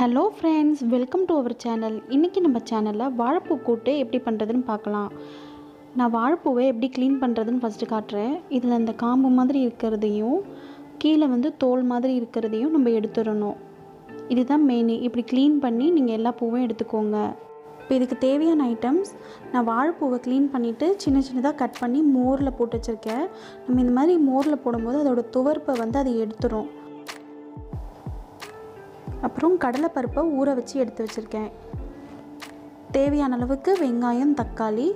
Hello friends, welcome to our channel. இன்றைக்கி நம்ம சேனலில் வாழைப்பூ கூட்டு எப்படி பண்ணுறதுன்னு பார்க்கலாம். நான் வாழைப்பூவை எப்படி க்ளீன் பண்ணுறதுன்னு ஃபஸ்ட்டு காட்டுறேன். இதில் இந்த காம்பு மாதிரி இருக்கிறதையும் கீழே தோல் மாதிரி இருக்கிறதையும் நம்ம எடுத்துடணும். இதுதான் மெயின். இப்படி க்ளீன் பண்ணி நீங்கள் எல்லா பூவும் எடுத்துக்கோங்க. இப்போ இதுக்கு தேவையான ஐட்டம்ஸ், நான் வாழைப்பூவை க்ளீன் பண்ணிவிட்டு சின்ன சின்னதாக கட் பண்ணி மோரில் போட்டு வச்சுருக்கேன். நம்ம இந்த மாதிரி மோரில் போடும்போது அதோடய துவர்ப்பை அதை எடுத்துரும். அப்புறம் கடலைப்பருப்பை ஊற வச்சு எடுத்து வச்சுருக்கேன். தேவையான அளவுக்கு வெங்காயம், தக்காளி,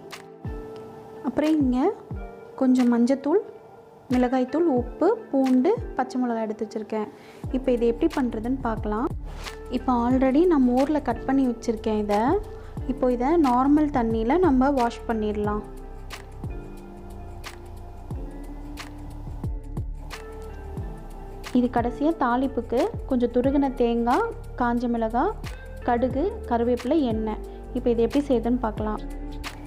அப்புறம் இங்கே கொஞ்சம் மஞ்சத்தூள், மிளகாய்த்தூள், உப்பு, பூண்டு, பச்சை மிளகாய் எடுத்து வச்சுருக்கேன். இப்போ இதை எப்படி பண்ணுறதுன்னு பார்க்கலாம். இப்போ ஆல்ரெடி நான் மோரில் கட் பண்ணி வச்சுருக்கேன். இப்போ இதை நார்மல் தண்ணியில் நம்ம வாஷ் பண்ணிடலாம். இது கடைசியாக தாளிப்புக்கு கொஞ்சம் துருகின தேங்காய், காஞ்ச மிளகாய், கடுகு, கருவேப்பிலை, எண்ணெய். இப்போ இது எப்படி செய்யுதுன்னு பார்க்கலாம்.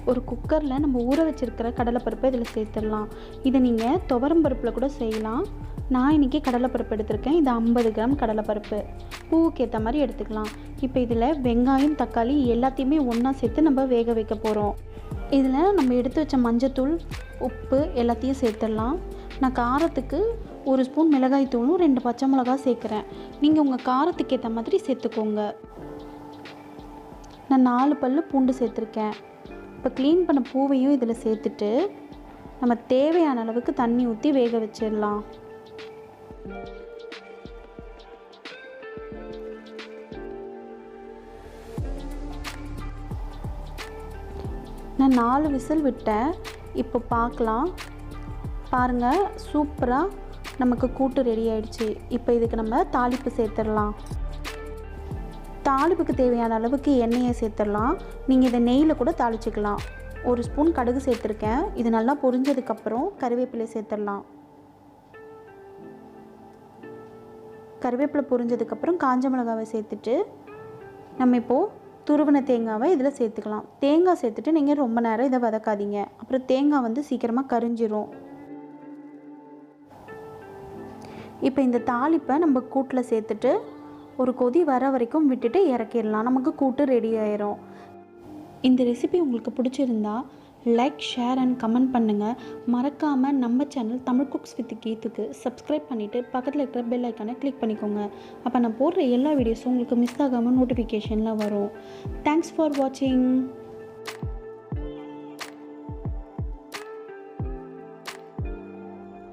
ஒரு குக்கரில் நம்ம ஊற வச்சுருக்கிற கடலைப்பருப்பை இதில் சேர்த்துடலாம். இதை நீங்கள் துவரம்பருப்பில் கூட செய்யலாம். நான் இன்றைக்கி கடலைப்பருப்பு எடுத்திருக்கேன். இது 50 கிராம் கடலைப்பருப்பு. பூவுக்கு ஏற்ற மாதிரி எடுத்துக்கலாம். இப்போ இதில் வெங்காயம், தக்காளி எல்லாத்தையுமே ஒன்றா சேர்த்து நம்ம வேக வைக்க போகிறோம். இதில் நம்ம எடுத்து வச்ச மஞ்சத்தூள், உப்பு எல்லாத்தையும் சேர்த்துடலாம். நான் காரத்துக்கு 1 ஸ்பூன் மிளகாய் தூளும் 2 பச்சை மிளகாய் சேர்க்குறேன். நீங்கள் உங்கள் காரத்துக்கு ஏற்ற மாதிரி சேர்த்துக்கோங்க. நான் 4 பல் பூண்டு சேர்த்துருக்கேன். இப்போ க்ளீன் பண்ண பூவையும் இதில் சேர்த்துட்டு நம்ம தேவையான அளவுக்கு தண்ணி ஊற்றி வேக வச்சிடலாம். நான் 4 விசில் விட்டேன். இப்போ பார்க்கலாம். பாருங்கள், சூப்பராக நமக்கு கூட்டு ரெடி ஆகிடுச்சு. இப்போ இதுக்கு நம்ம தாளிப்பு சேர்த்துடலாம். தாளிப்புக்கு தேவையான அளவுக்கு எண்ணெயை சேர்த்துடலாம். நீங்கள் இதை நெய்யில் கூட தாளிச்சிக்கலாம். 1 ஸ்பூன் கடுகு சேர்த்துருக்கேன். இது நல்லா பொரிஞ்சதுக்கப்புறம் கருவேப்பிலை சேர்த்துடலாம். கருவேப்பிலை பொரிஞ்சதுக்கப்புறம் காஞ்ச மிளகாவை சேர்த்துட்டு நம்ம இப்போது துருவின தேங்காவை இதில் சேர்த்துக்கலாம். தேங்காய் சேர்த்துட்டு நீங்கள் ரொம்ப நேரம் இதை வதக்காதீங்க. அப்புறம் தேங்காய் சீக்கிரமாக கரிஞ்சிரும். இப்போ இந்த தாளிப்பை நம்ம கூட்டில் சேர்த்துட்டு ஒரு கொதி வர வரைக்கும் விட்டுட்டு இறக்கிடலாம். நமக்கு கூட்டு ரெடி ஆயிரும். இந்த ரெசிபி உங்களுக்கு பிடிச்சிருந்தா லைக், ஷேர் அண்ட் கமெண்ட் பண்ணுங்கள். மறக்காமல் நம்ம சேனல் தமிழ் குக்ஸ் வித் கீத்துக்கு சப்ஸ்கிரைப் பண்ணிவிட்டு பக்கத்தில் இருக்கிற பெல் ஐக்கானை கிளிக் பண்ணிக்கோங்க. அப்போ நான் போடுற எல்லா வீடியோஸும் உங்களுக்கு மிஸ் ஆகாமல் நோட்டிஃபிகேஷனில் வரும். தேங்க்ஸ் ஃபார் வாட்சிங்.